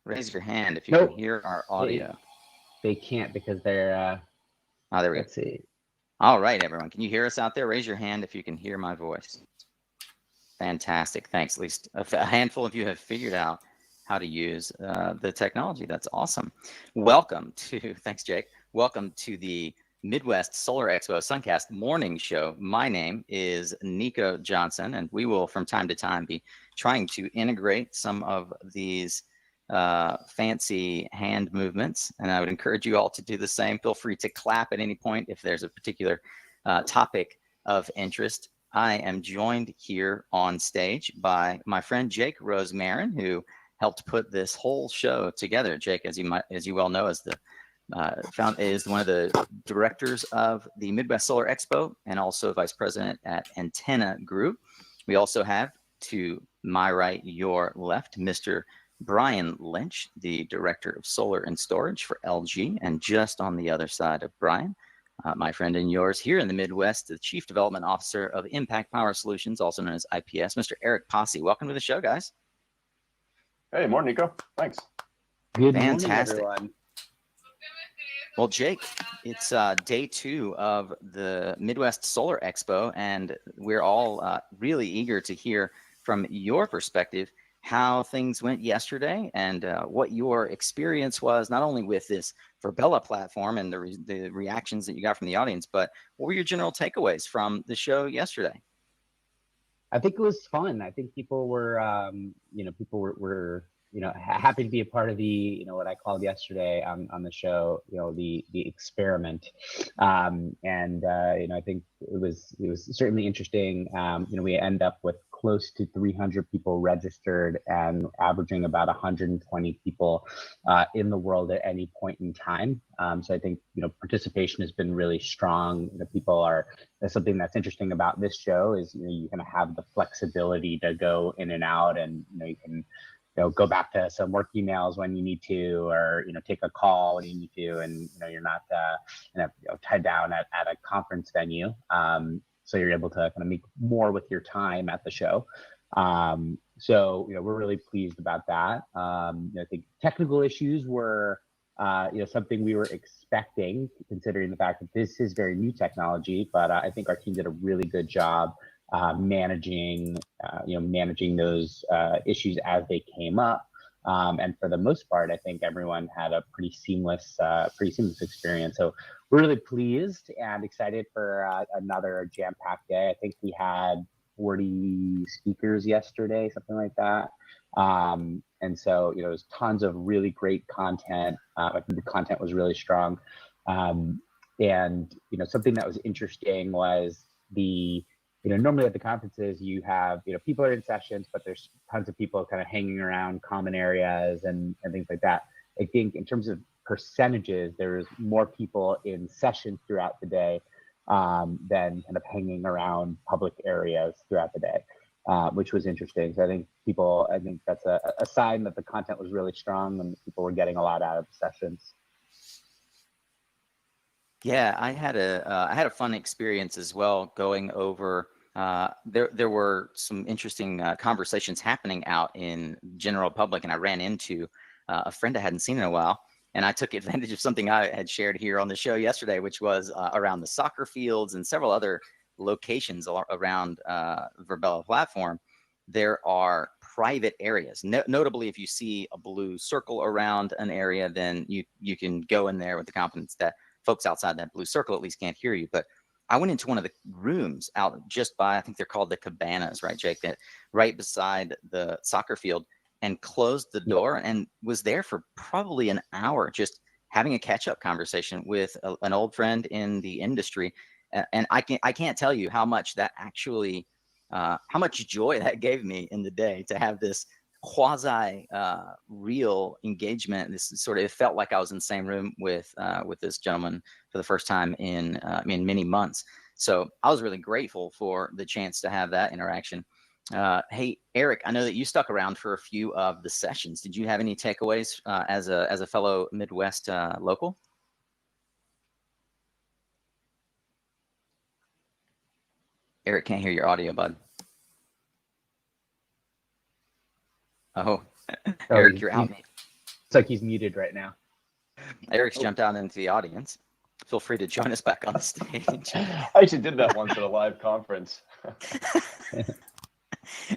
raise your hand if you can hear our audio. They can't because they're. Oh, there we go. Let's see. All right, everyone. Can you hear us out there? Raise your hand if you can hear my voice. Fantastic. Thanks. At least a handful of you have figured out how to use the technology. That's awesome. Welcome to, thanks, Jake. Welcome to the Midwest Solar Expo SunCast morning show. My name is Nico Johnson, and we will from time to time be trying to integrate some of these fancy hand movements, and I would encourage you all to do the same. Feel free to clap at any point if there's a particular topic of interest. I am joined here on stage by my friend Jake Rosemarin, who helped put this whole show together. Jake, as you well know, is one of the directors of the Midwest Solar Expo and also vice president at Antenna Group. We also have, to my right, your left, Mr. Brian Lynch, the director of solar and storage for LG, and just on the other side of Brian, my friend and yours here in the Midwest, the chief development officer of Impact Power Solutions, also known as IPS, Mr. Eric Pasi. Welcome to the show, guys. Hey, morning, Nico. Thanks. Good morning, everyone. Well, Jake, it's day 2 of the Midwest Solar Expo, and we're all really eager to hear from your perspective how things went yesterday and what your experience was, not only with this Verbella platform and the reactions that you got from the audience, but what were your general takeaways from the show yesterday? I think it was fun. I think people were, were happy to be a part of the, what I called yesterday on the show, the experiment. I think it was certainly interesting. We end up with close to 300 people registered and averaging about 120 people in the world at any point in time. So I think, participation has been really strong. That's something that's interesting about this show is, you kind of have the flexibility to go in and out, and, you can go back to some work emails when you need to, or, take a call when you need to, and, you're not tied down at a conference venue. So you're able to kind of make more with your time at the show. So, we're really pleased about that. I think technical issues were, something we were expecting, considering the fact that this is very new technology, but I think our team did a really good job managing those issues as they came up. And for the most part, I think everyone had a pretty seamless experience. So we're really pleased and excited for another jam-packed day. I think we had 40 speakers yesterday, something like that. And so, there was tons of really great content. I think the content was really strong. And, something that was interesting was normally at the conferences you have, people are in sessions, but there's tons of people kind of hanging around common areas and things like that. I think in terms of percentages, there's more people in sessions throughout the day than kind of hanging around public areas throughout the day, which was interesting. So I think that's a sign that the content was really strong and people were getting a lot out of the sessions. Yeah, I had a fun experience as well going over. There were some interesting conversations happening out in general public, and I ran into a friend I hadn't seen in a while, and I took advantage of something I had shared here on the show yesterday, which was around the soccer fields and several other locations around Verbella platform. There are private areas. Notably, if you see a blue circle around an area, then you can go in there with the confidence that folks outside that blue circle at least can't hear you. But I went into one of the rooms out just by, I think they're called the cabanas, right, Jake? That right beside the soccer field, and closed the door and was there for probably an hour, just having a catch-up conversation with an old friend in the industry. And I can't tell you how much that actually, how much joy that gave me in the day to have this quasi real engagement. This sort of, it felt like I was in the same room with this gentleman for the first time in many months. So I was really grateful for the chance to have that interaction. Hey, Eric, I know that you stuck around for a few of the sessions. Did you have any takeaways as a fellow Midwest local? Eric, can't hear your audio, bud. Oh, Eric, you're out. like he's muted right now. Eric's jumped out into the audience. Feel free to join us back on the stage. I actually did that once at a live conference.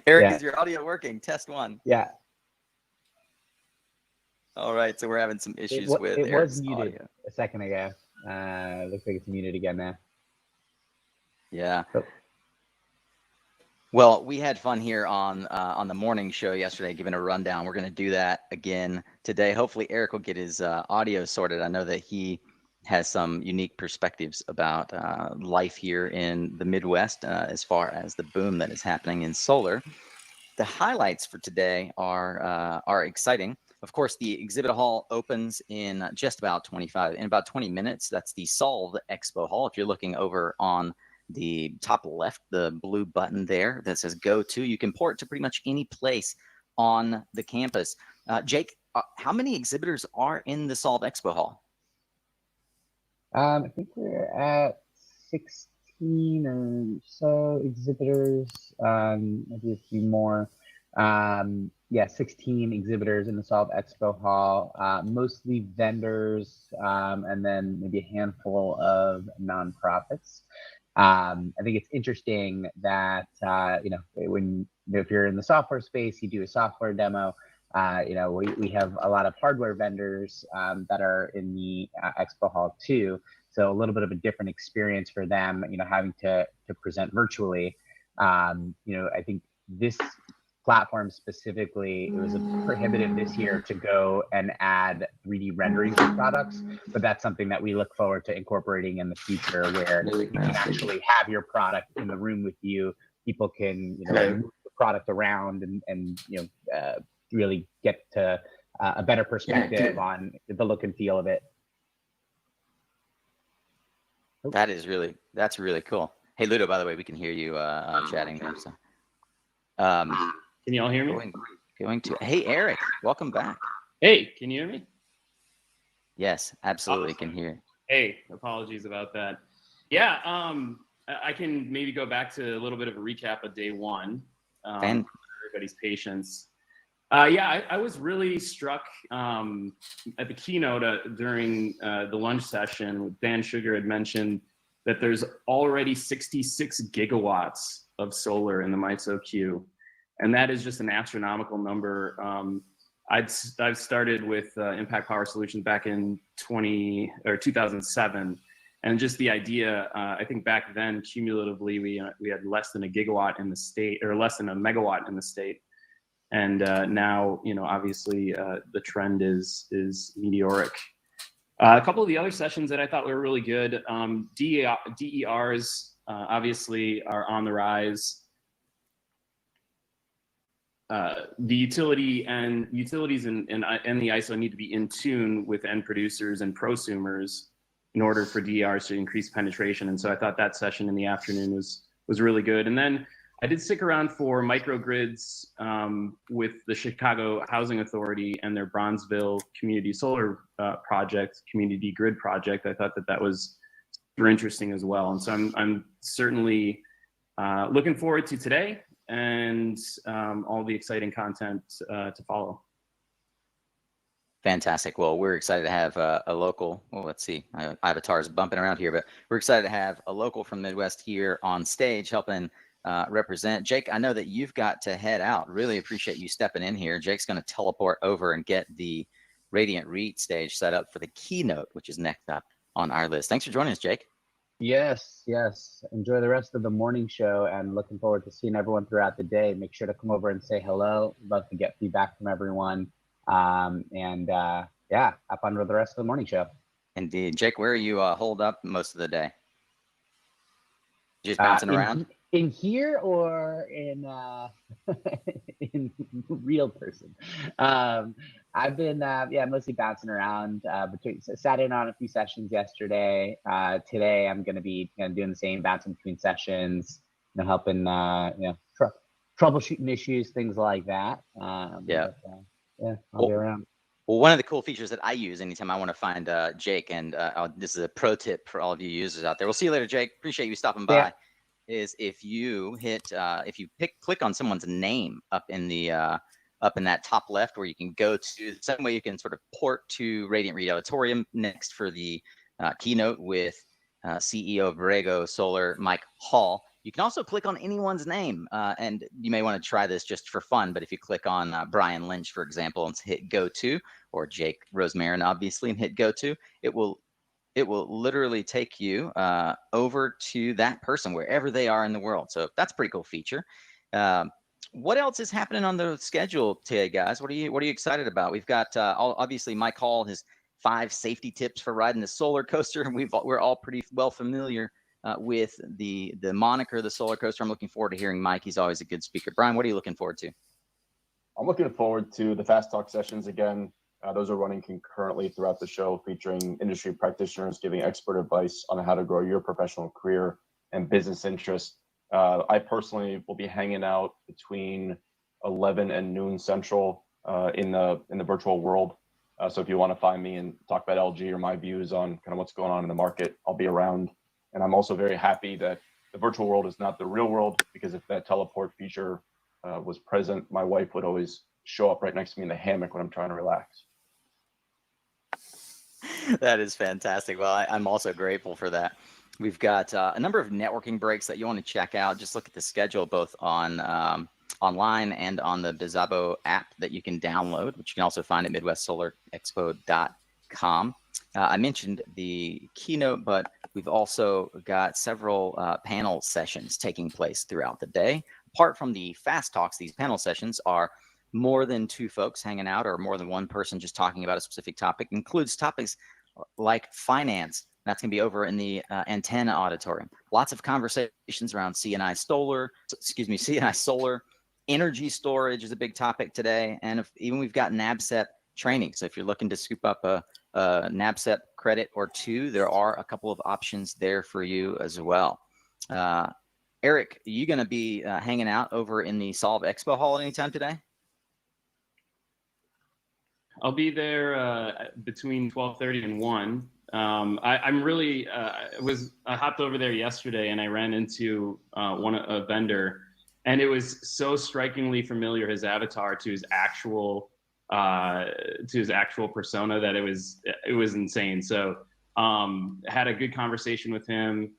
Eric, Yeah. is your audio working? Test 1. Yeah, All right, so we're having some issues with it Eric's was muted audio. a second ago. Looks like it's muted again now. Yeah. Oh. Well, we had fun here on the morning show yesterday, giving a rundown. We're going to do that again today. Hopefully, Eric will get his audio sorted. I know that he has some unique perspectives about life here in the Midwest as far as the boom that is happening in solar. The highlights for today are exciting. Of course, the exhibit hall opens in just about 20 minutes. That's the Solve Expo Hall. If you're looking over on the top left, the blue button there that says Go To, you can port to pretty much any place on the campus. Jake, how many exhibitors are in the Solve Expo Hall? I think we're at 16 or so exhibitors, maybe a few more. Yeah, 16 exhibitors in the Solve Expo Hall, mostly vendors, and then maybe a handful of nonprofits. I think it's interesting that, if you're in the software space, you do a software demo. We have a lot of hardware vendors that are in the Expo Hall too. So a little bit of a different experience for them, having to present virtually. I think this platform specifically, it was prohibitive this year to go and add 3D renderings of products, but that's something that we look forward to incorporating in the future, where you can actually have your product in the room with you. People can move the product around and really get to a better perspective on the look and feel of it. That's really cool. Hey, Ludo, by the way, we can hear you chatting there. So, can you all hear me? Hey, Eric, welcome back. Hey, can you hear me? Yes, absolutely, can hear. Hey, apologies about that. Yeah, I can maybe go back to a little bit of a recap of day one. For everybody's patience. I was really struck at the keynote during the lunch session. Dan Sugar had mentioned that there's already 66 gigawatts of solar in the MISO queue. And that is just an astronomical number. I've started with Impact Power Solutions back in 2007. And just the idea, I think back then, cumulatively, we had less than a gigawatt in the state, or less than a megawatt in the state. And now, obviously, the trend is meteoric. A couple of the other sessions that I thought were really good, DERs obviously are on the rise. The utilities and the ISO need to be in tune with end producers and prosumers in order for DERs to increase penetration. And so I thought that session in the afternoon was really good. And then I did stick around for microgrids with the Chicago Housing Authority and their Bronzeville Community Solar Project, Community Grid Project. I thought that was super interesting as well. And so I'm certainly looking forward to today and all the exciting content to follow. Fantastic. Well, we're excited to have a local. Well, let's see. Avatar's bumping around here, but we're excited to have a local from Midwest here on stage helping represent. Jake, I know that you've got to head out. Really appreciate you stepping in here. Jake's going to teleport over and get the Radiant REIT stage set up for the keynote, which is next up on our list. Thanks for joining us, Jake. Yes. Enjoy the rest of the morning show and looking forward to seeing everyone throughout the day. Make sure to come over and say hello. Love to get feedback from everyone. Have fun with the rest of the morning show. Indeed. Jake, where are you holed up most of the day? Just bouncing around? In here or in in real person? I've been mostly bouncing around. Sat in on a few sessions yesterday. Today I'm going to be doing the same, bouncing between sessions, helping troubleshooting issues, things like that. I'll be around. Well, one of the cool features that I use anytime I want to find Jake, and this is a pro tip for all of you users out there. We'll see you later, Jake. Appreciate you stopping by. Yeah. Is if you click on someone's name up in the up in that top left, where you can go to the same way you can sort of port to Radiant Reed Auditorium next for the keynote with CEO of Borrego Solar, Mike Hall. You can also click on anyone's name, and you may want to try this just for fun, but if you click on Brian Lynch, for example, and hit go to, or Jake Rosemarin, obviously, and hit go to, it will literally take you over to that person wherever they are in the world. So that's a pretty cool feature. What else is happening on the schedule today, guys? What are you excited about? We've got obviously Mike Hall, his 5 safety tips for riding the solar coaster. We're all pretty well familiar with the moniker, the solar coaster. I'm looking forward to hearing Mike. He's always a good speaker. Brian, what are you looking forward to? I'm looking forward to the Fast Talk sessions again. Those are running concurrently throughout the show, featuring industry practitioners giving expert advice on how to grow your professional career and business interests. I personally will be hanging out between 11 and noon Central in the virtual world. So if you want to find me and talk about LG or my views on kind of what's going on in the market, I'll be around. And I'm also very happy that the virtual world is not the real world, because if that teleport feature was present, my wife would always show up right next to me in the hammock when I'm trying to relax. That is fantastic. Well, I'm also grateful for that. We've got a number of networking breaks that you want to check out. Just look at the schedule, both on online and on the Bizabo app that you can download, which you can also find at MidwestSolarExpo.com. I mentioned the keynote, but we've also got several panel sessions taking place throughout the day. Apart from the Fast Talks, these panel sessions are more than 2 folks hanging out, or more than 1 person just talking about a specific topic. Includes topics like finance. That's going to be over in the Antenna Auditorium. Lots of conversations around CNI solar, energy storage is a big topic today. And even we've got NABCEP training. So if you're looking to scoop up a NABCEP credit or 2, there are a couple of options there for you as well. Eric, are you going to be hanging out over in the Solve Expo Hall anytime today? I'll be there between 12:30 and 1. I'm really I hopped over there yesterday, and I ran into a vendor, and it was so strikingly familiar, his avatar, to his actual persona, that it was insane. So had a good conversation with him.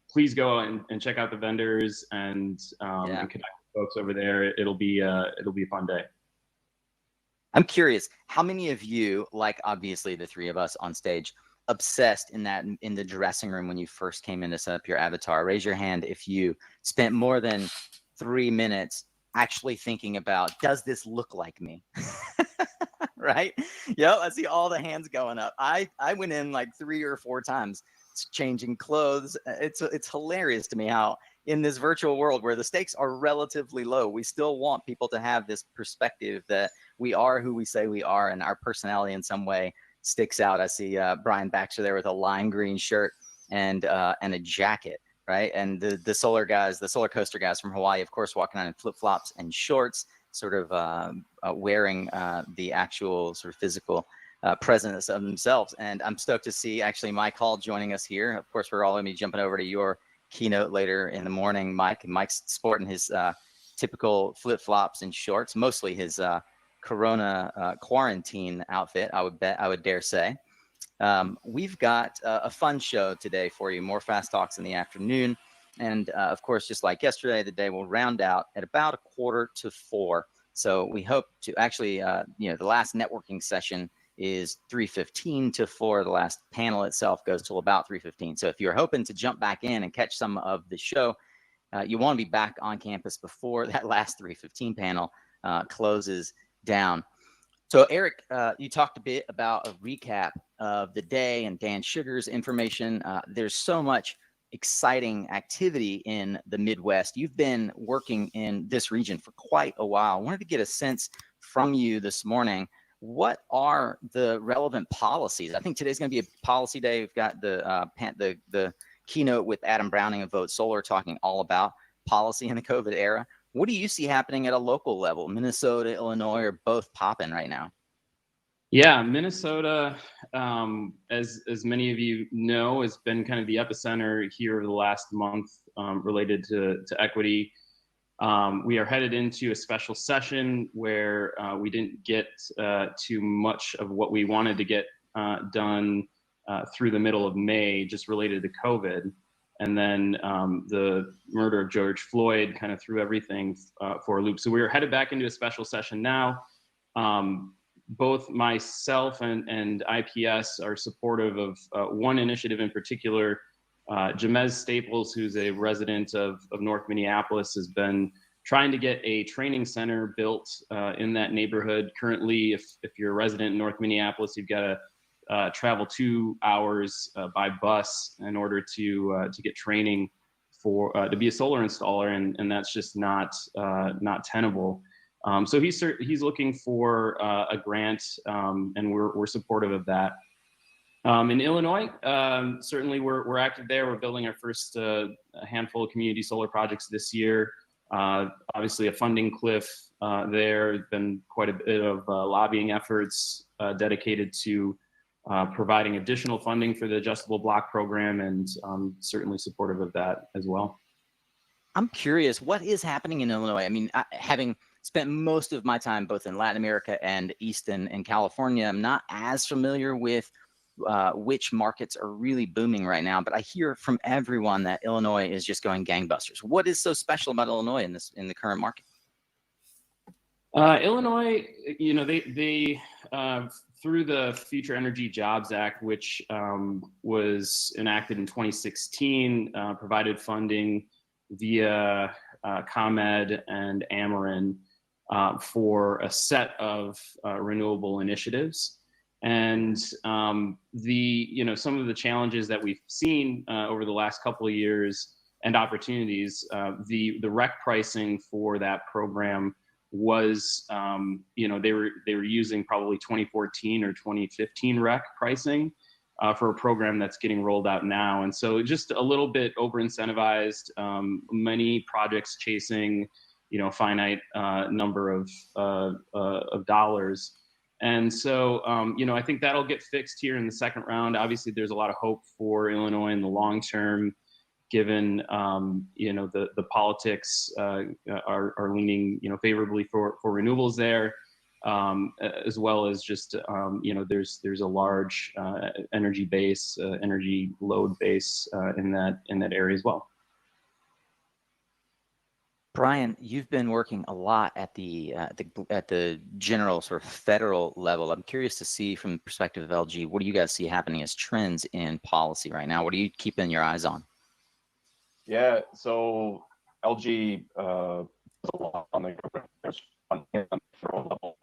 Please go and check out the vendors and connect with folks over there. It'll be a fun day. I'm curious, how many of you, like obviously the 3 of us on stage, obsessed in the dressing room when you first came in to set up your avatar? Raise your hand if you spent more than 3 minutes actually thinking about, does this look like me? Right? Yep, I see all the hands going up. I went in like 3 or 4 times changing clothes. It's hilarious to me how in this virtual world where the stakes are relatively low, we still want people to have this perspective that we are who we say we are, and our personality in some way sticks out. I see Brian Baxter there with a lime green shirt and a jacket, right? And the solar coaster guys from Hawaii, of course, walking on in flip-flops and shorts, sort of wearing the actual sort of physical presence of themselves. And I'm stoked to see actually Mike Hall joining us here. Of course, we're all going to be jumping over to your keynote later in the morning, Mike. And Mike's sporting his typical flip-flops and shorts, mostly his Corona quarantine outfit, I would dare say. We've got a fun show today for you, more Fast Talks in the afternoon. And of course, just like yesterday, the day will round out at about 3:45. So we hope to actually, the last networking session is 3:15 to 4. The last panel itself goes till about 3:15. So if you're hoping to jump back in and catch some of the show, you want to be back on campus before that last 3:15 panel closes down. So Eric, you talked a bit about a recap of the day and Dan Sugar's information. There's so much exciting activity in the Midwest. You've been working in this region for quite a while. I wanted to get a sense from you this morning. What are the relevant policies? I think today's going to be a policy day. We've got the keynote with Adam Browning of Vote Solar talking all about policy in the COVID era. What do you see happening at a local level? Minnesota, Illinois are both popping right now. Yeah, Minnesota, as many of you know, has been kind of the epicenter here over the last month related to equity. We are headed into a special session where we didn't get too much of what we wanted to get done through the middle of May, just related to COVID. And then the murder of George Floyd kind of threw everything for a loop. So we are headed back into a special session now. Both myself and IPS are supportive of one initiative in particular. Jamez Staples, who's a resident of North Minneapolis, has been trying to get a training center built in that neighborhood. Currently, if you're a resident in North Minneapolis, you've got to travel 2 hours by bus in order to get training for to be a solar installer, and that's just not tenable. So he's looking for a grant, and we're supportive of that. In Illinois, certainly we're active there. We're building our first handful of community solar projects this year. Obviously a funding cliff there. There's been quite a bit of lobbying efforts dedicated to providing additional funding for the adjustable block program, and certainly supportive of that as well. I'm curious, what is happening in Illinois? I mean, having spent most of my time both in Latin America and East and California, I'm not as familiar with which markets are really booming right now, but I hear from everyone that Illinois is just going gangbusters. What is so special about Illinois in the current market? Illinois, they through the Future Energy Jobs Act, which was enacted in 2016, provided funding via ComEd and Ameren for a set of renewable initiatives. And some of the challenges that we've seen over the last couple of years and opportunities, the REC pricing for that program was, they were using probably 2014 or 2015 REC pricing for a program that's getting rolled out now. And so just a little bit over incentivized, many projects chasing, finite number of dollars. And so, I think that'll get fixed here in the second round. Obviously, there's a lot of hope for Illinois in the long term, given, the politics are leaning, favorably for renewables there, as well as just, there's a large energy base, energy load base in that area as well. Brian, you've been working a lot at the general sort of federal level. I'm curious to see from the perspective of LG, what do you guys see happening as trends in policy right now? What are you keeping your eyes on? Yeah, so LG a lot on the federal level.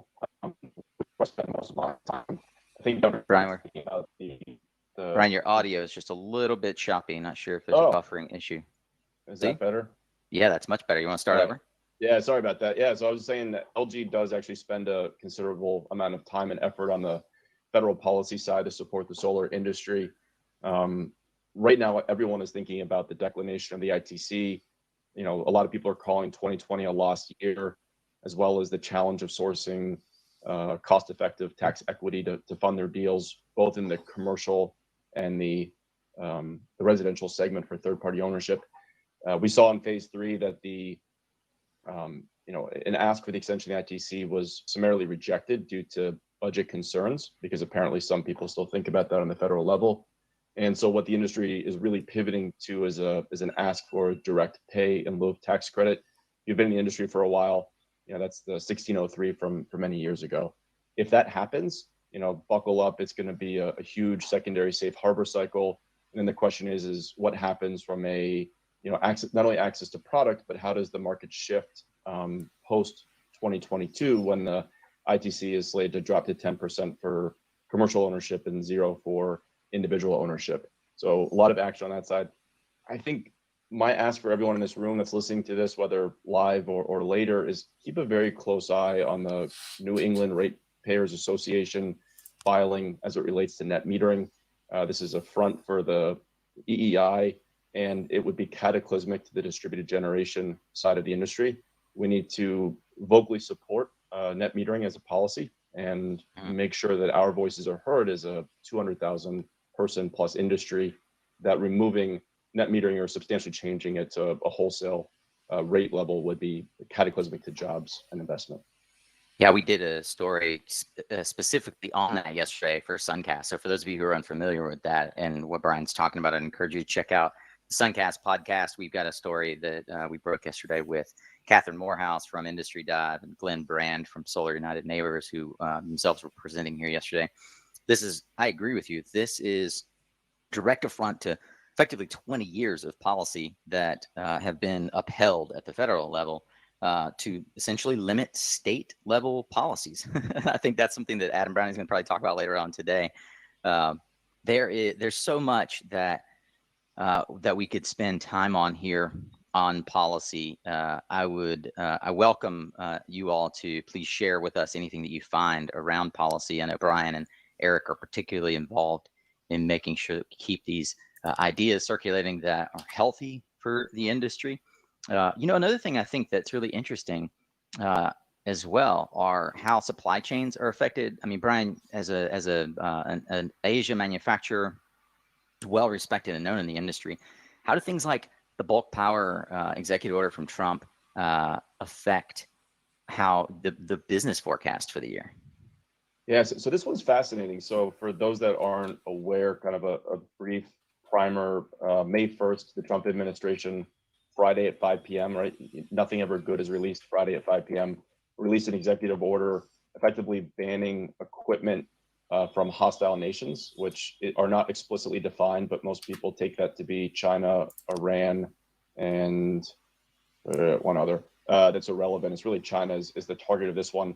I spend most of my time. I think Brian, about Brian, your audio is just a little bit choppy. Not sure if there's a buffering issue. Is that better? Yeah, that's much better. You want to start over? Yeah, sorry about that. Yeah, so I was saying that LG does actually spend a considerable amount of time and effort on the federal policy side to support the solar industry. Right now, everyone is thinking about the declination of the ITC. A lot of people are calling 2020 a lost year, as well as the challenge of sourcing cost-effective tax equity to fund their deals, both in the commercial and the residential segment for third-party ownership. We saw in phase 3 that an ask for the extension of the ITC was summarily rejected due to budget concerns, because apparently some people still think about that on the federal level. And so what the industry is really pivoting to is an ask for direct pay in lieu of tax credit. You've been in the industry for a while. That's the 1603 from many years ago. If that happens, buckle up. It's going to be a huge secondary safe harbor cycle. And then the question is what happens from a access, not only access to product, but how does the market shift post 2022 when the ITC is slated to drop to 10% for commercial ownership and 0 for individual ownership. So a lot of action on that side. I think my ask for everyone in this room that's listening to this, whether live or later, is keep a very close eye on the New England Ratepayers Association filing as it relates to net metering. This is a front for the EEI, and it would be cataclysmic to the distributed generation side of the industry. We need to vocally support net metering as a policy and make sure that our voices are heard as a 200,000 person plus industry, that removing net metering or substantially changing it to a wholesale rate level would be cataclysmic to jobs and investment. Yeah, we did a story specifically on that yesterday for SunCast. So for those of you who are unfamiliar with that and what Brian's talking about, I'd encourage you to check out the SunCast podcast. We've got a story that we broke yesterday with Catherine Morehouse from Industry Dive and Glenn Brand from Solar United Neighbors, who themselves were presenting here yesterday. I agree with you. This is direct affront to effectively 20 years of policy that have been upheld at the federal level to essentially limit state level policies. I think that's something that Adam Brown is going to probably talk about later on today. There's so much that we could spend time on here on policy. I welcome you all to please share with us anything that you find around policy. I know Brian and Eric are particularly involved in making sure that we keep these ideas circulating that are healthy for the industry. Another thing I think that's really interesting as well are how supply chains are affected. I mean, Brian, as an Asia manufacturer, well respected and known in the industry, how do things like the bulk power executive order from Trump affect how the business forecast for the year? Yes, so this one's fascinating. So for those that aren't aware, kind of a brief primer, May 1st, the Trump administration, Friday at 5 p.m., right? Nothing ever good is released Friday at 5 p.m. Released an executive order effectively banning equipment from hostile nations, which are not explicitly defined, but most people take that to be China, Iran, and one other that's irrelevant. It's really China is the target of this one,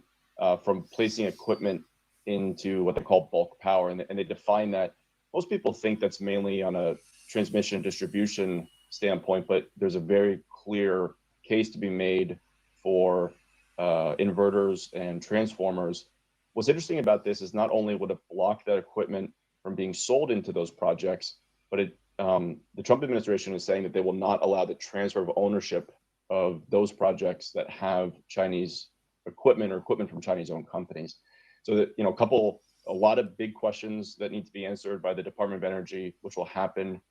from placing equipment into what they call bulk power. And they define that. Most people think that's mainly on a transmission distribution standpoint, but there's a very clear case to be made for inverters and transformers. What's interesting about this is not only would it block that equipment from being sold into those projects, but the Trump administration is saying that they will not allow the transfer of ownership of those projects that have Chinese equipment or equipment from Chinese-owned companies. So that, a lot of big questions that need to be answered by the Department of Energy, which will happen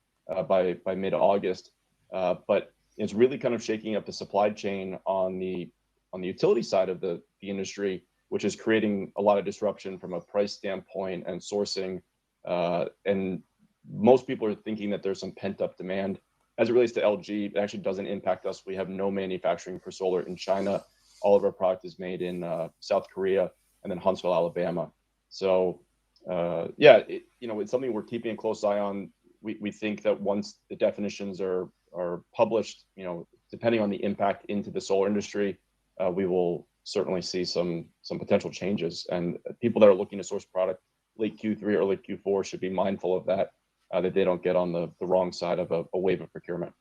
by mid-August. But it's really kind of shaking up the supply chain on the utility side of the industry, which is creating a lot of disruption from a price standpoint and sourcing. And most people are thinking that there's some pent-up demand. As it relates to LG, it actually doesn't impact us. We have no manufacturing for solar in China. All of our product is made in South Korea and then Huntsville, Alabama. So it's something we're keeping a close eye on. We think that once the definitions are published, depending on the impact into the solar industry, we will certainly see some potential changes. And people that are looking to source product late Q3 or late Q4 should be mindful of that, that they don't get on the wrong side of a wave of procurement.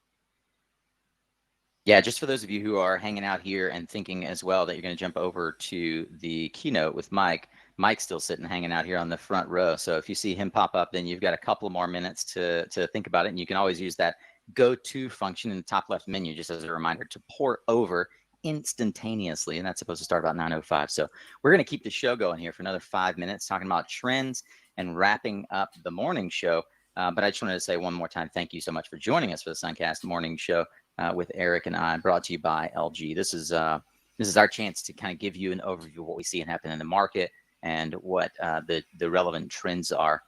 Yeah, just for those of you who are hanging out here and thinking as well that you're going to jump over to the keynote with Mike, Mike's still sitting hanging out here on the front row. So if you see him pop up, then you've got a couple more minutes to think about it. And you can always use that go to function in the top left menu, just as a reminder to port over instantaneously. And that's supposed to start about 9:05. So we're going to keep the show going here for another 5 minutes, talking about trends and wrapping up the morning show. But I just wanted to say one more time, thank you so much for joining us for the SunCast morning show with Eric and I, brought to you by LG. This is our chance to kind of give you an overview of what we see and happen in the market and what the relevant trends are.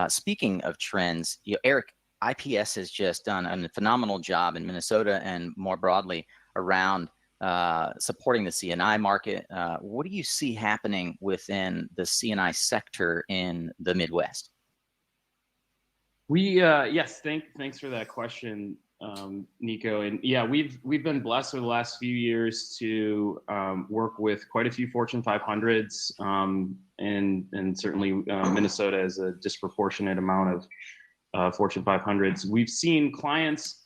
Speaking of trends, Eric, IPS has just done a phenomenal job in Minnesota and more broadly around supporting the C&I market. What do you see happening within the C&I sector in the Midwest? Yes, thanks for that question, Nico. And yeah, we've been blessed over the last few years to work with quite a few Fortune 500s, and certainly Minnesota has a disproportionate amount of Fortune 500s. We've seen clients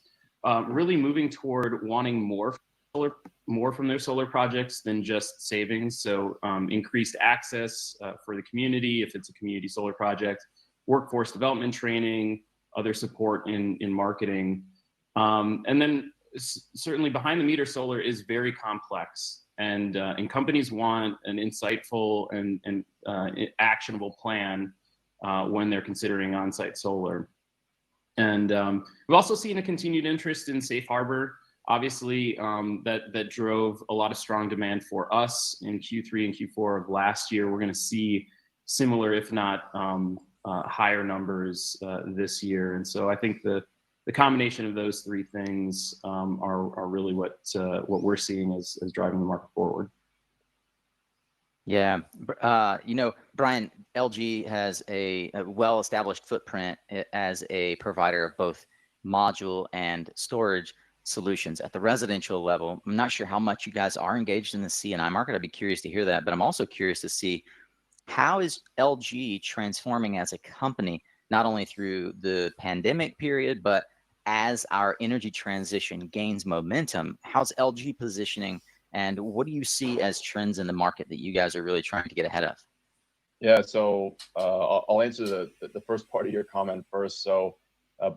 really moving toward wanting more from their solar projects than just savings. So increased access for the community, if it's a community solar project, workforce development training, other support in marketing. And then certainly behind the meter solar is very complex, and companies want an insightful and actionable plan when they're considering on-site solar. And we've also seen a continued interest in safe harbor obviously that drove a lot of strong demand for us in Q3 and Q4 of last year. We're going to see similar, if not higher numbers this year. And so I think the combination of those three things are really what we're seeing as driving the market forward. Yeah, Brian, LG has a well-established footprint as a provider of both module and storage solutions at the residential level. I'm not sure how much you guys are engaged in the C&I market. I'd be curious to hear that, but I'm also curious to see how is LG transforming as a company, not only through the pandemic period, but as our energy transition gains momentum. How's LG positioning? And what do you see as trends in the market that you guys are really trying to get ahead of? Yeah, so I'll answer the first part of your comment first. So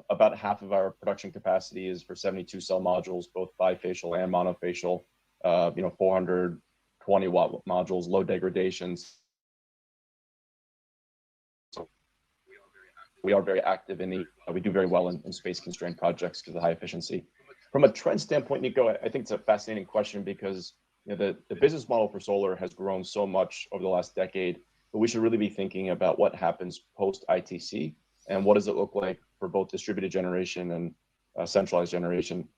about half of our production capacity is for 72 cell modules, both bifacial and monofacial. 420 watt modules, low degradations. So we are very active in we do very well in space constrained projects because of high efficiency. From a trend standpoint, Nico, I think it's a fascinating question because the business model for solar has grown so much over the last decade, but we should really be thinking about what happens post ITC and what does it look like for both distributed generation and centralized generation.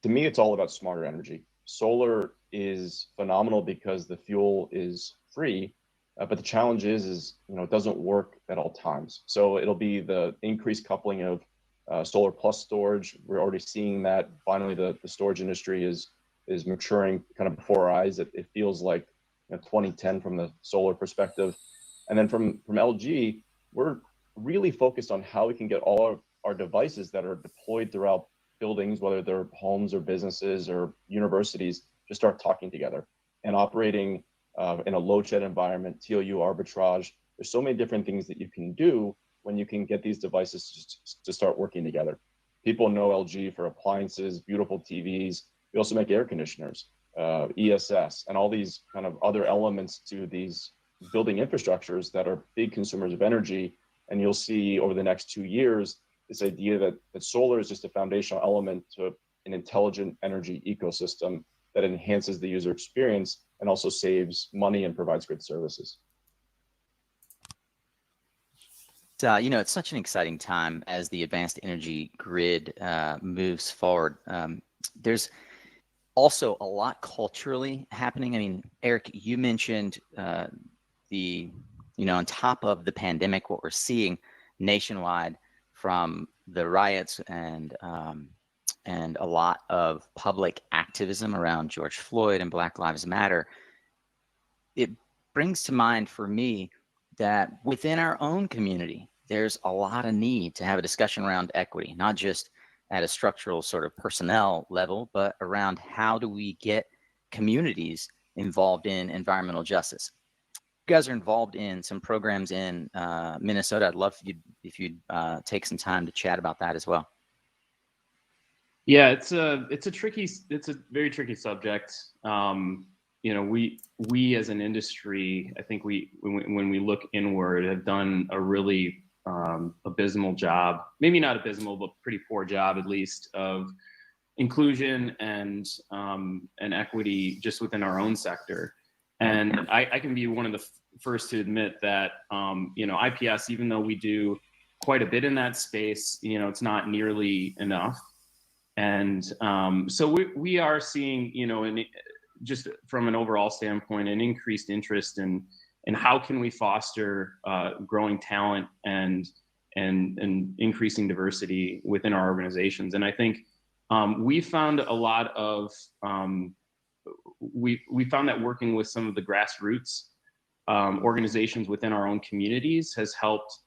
To me, it's all about smarter energy. Solar is phenomenal because the fuel is free, but the challenge is it doesn't work at all times. So it'll be the increased coupling of solar plus storage. We're already seeing that finally the storage industry is maturing kind of before our eyes. It feels like 2010 from the solar perspective. And then from LG, we're really focused on how we can get all of our devices that are deployed throughout buildings, whether they're homes or businesses or universities, to start talking together and operating in a load shed environment, TOU arbitrage. There's so many different things that you can do when you can get these devices to start working together. People know LG for appliances, beautiful TVs. We also make air conditioners, ESS, and all these kind of other elements to these building infrastructures that are big consumers of energy. And you'll see over the next 2 years, this idea that solar is just a foundational element to an intelligent energy ecosystem that enhances the user experience and also saves money and provides good services. It's such an exciting time as the advanced energy grid moves forward. There's also a lot culturally happening. I mean, Eric, you mentioned on top of the pandemic, what we're seeing nationwide from the riots and a lot of public activism around George Floyd and Black Lives Matter. It brings to mind for me that within our own community, there's a lot of need to have a discussion around equity, not just at a structural sort of personnel level, but around how do we get communities involved in environmental justice. You guys are involved in some programs in Minnesota. I'd love if you'd take some time to chat about that as well. Yeah, it's a very tricky subject. We as an industry, I think when we look inward, have done a really abysmal job, maybe not abysmal, but pretty poor job at least, of inclusion and equity just within our own sector. And I can be one of the first to admit that IPS, even though we do quite a bit in that space, it's not nearly enough. And so we are seeing, just from an overall standpoint, an increased interest in how can we foster growing talent and increasing diversity within our organizations. And I think we found a lot of we found that working with some of the grassroots organizations within our own communities has helped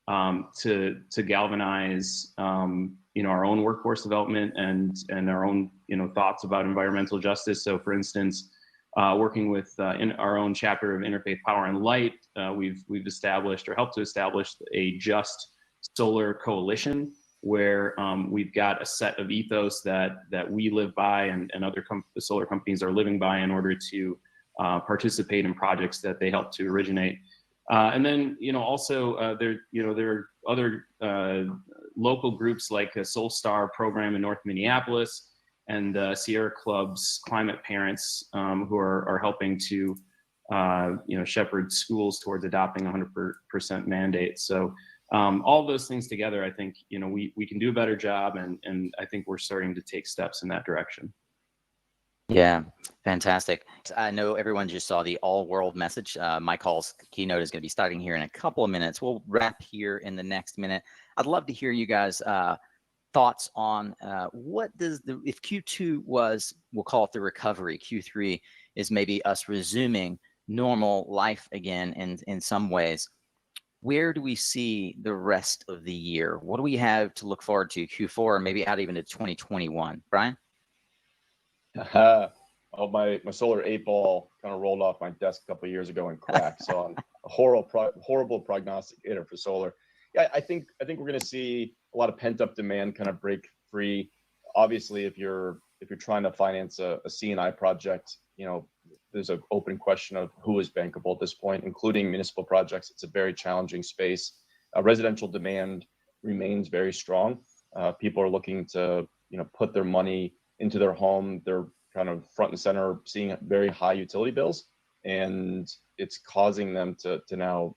to galvanize our own workforce development and our own thoughts about environmental justice. So for instance, working with in our own chapter of Interfaith Power and Light, we've established or helped to establish a Just Solar Coalition, where we've got a set of ethos that we live by and other solar companies are living by in order to participate in projects that they help to originate. And then, also there are other local groups like a Soul Star program in North Minneapolis, and Sierra Club's climate parents who are helping to shepherd schools towards adopting 100% mandate. So all those things together, I think we can do a better job, and I think we're starting to take steps in that direction. Yeah, fantastic. I know everyone just saw the all-world message. Mike Hall's keynote is going to be starting here in a couple of minutes. We'll wrap here in the next minute. I'd love to hear you guys' thoughts on what does if Q2 was, we'll call it the recovery, Q3 is maybe us resuming normal life again in some ways. Where do we see the rest of the year? What do we have to look forward to Q4 or maybe out even to 2021? Brian? My solar 8-ball kind of rolled off my desk a couple of years ago and cracked. So I'm a horrible prognosticator for solar. Yeah, I think we're going to see a lot of pent-up demand kind of break free. Obviously, if you're trying to finance a C&I project, there's an open question of who is bankable at this point, including municipal projects. It's a very challenging space. Residential demand remains very strong. People are looking to put their money into their home. They're kind of front and center, seeing very high utility bills, and it's causing them to now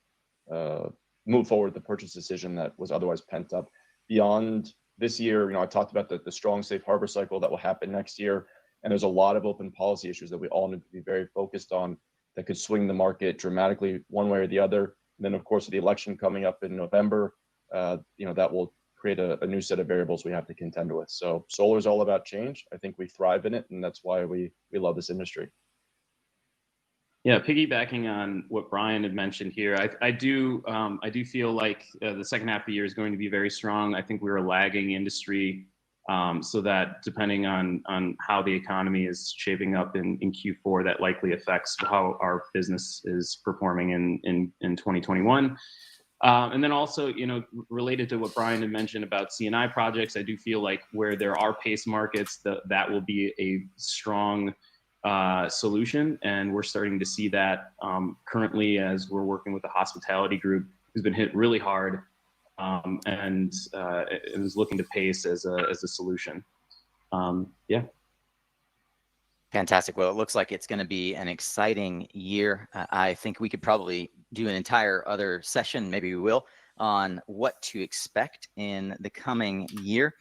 move forward the purchase decision that was otherwise pent up. Beyond this year, I talked about the strong safe harbor cycle that will happen next year, and there's a lot of open policy issues that we all need to be very focused on that could swing the market dramatically one way or the other. And then, of course, the election coming up in November, that will create a new set of variables we have to contend with. So solar is all about change. I think we thrive in it, and that's why we love this industry. Yeah, piggybacking on what Brian had mentioned here, I do feel like the second half of the year is going to be very strong. I think we're a lagging industry, so that depending on how the economy is shaping up in Q4, that likely affects how our business is performing in 2021. And then also, related to what Brian had mentioned about C&I projects, I do feel like where there are PACE markets, that will be a strong solution. And we're starting to see that currently as we're working with the hospitality group who's been hit really hard and is looking to PACE as a solution. Yeah. Fantastic. Well, it looks like it's going to be an exciting year. I think we could probably do an entire other session, maybe we will, on what to expect in the coming year.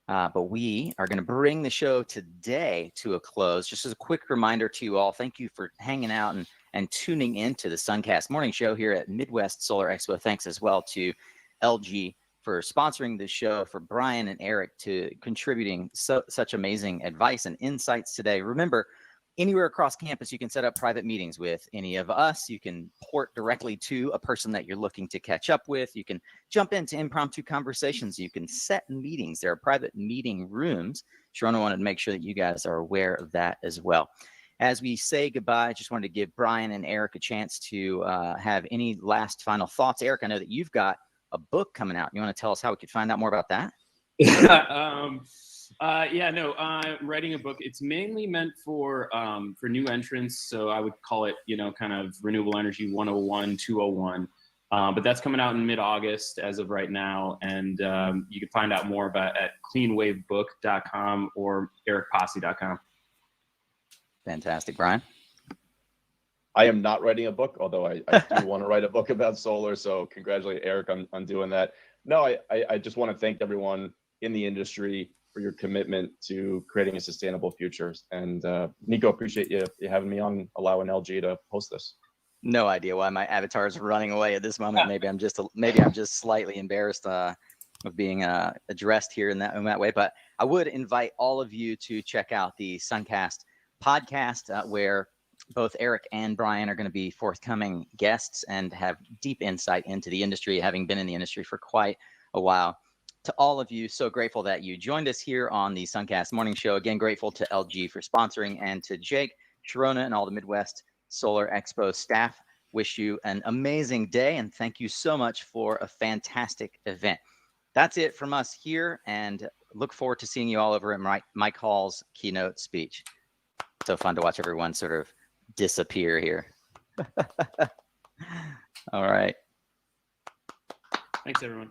But we are going to bring the show today to a close. Just as a quick reminder to you all, thank you for hanging out and tuning into the SunCast morning show here at Midwest Solar Expo. Thanks as well to LG for sponsoring the show, for Brian and Eric to contributing such amazing advice and insights today. Remember, anywhere across campus, you can set up private meetings with any of us. You can port directly to a person that you're looking to catch up with. You can jump into impromptu conversations. You can set meetings. There are private meeting rooms. Sharona wanted to make sure that you guys are aware of that as well. As we say goodbye, I just wanted to give Brian and Eric a chance to have any last final thoughts. Eric, I know that you've got a book coming out. You want to tell us how we could find out more about that? I'm writing a book. It's mainly meant for new entrants. So I would call it, kind of renewable energy 101, 201. But that's coming out in mid-August as of right now. And you can find out more about at cleanwavebook.com or ericpasi.com. Fantastic. Brian? I am not writing a book, although I do want to write a book about solar. So congratulate Eric on doing that. No, I just want to thank everyone in the industry for your commitment to creating a sustainable future. And Nico, appreciate you having me on, allowing LG to host this. No idea why my avatar is running away at this moment. Maybe I'm just slightly embarrassed of being addressed here in that way. But I would invite all of you to check out the SunCast podcast, where both Eric and Brian are going to be forthcoming guests and have deep insight into the industry, having been in the industry for quite a while. To all of you, so grateful that you joined us here on the SunCast Morning Show. Again, grateful to LG for sponsoring, and to Jake, Sharona, and all the Midwest Solar Expo staff. Wish you an amazing day, and thank you so much for a fantastic event. That's it from us here, and look forward to seeing you all over at Mike Hall's keynote speech. So fun to watch everyone sort of disappear here. All right. Thanks, everyone.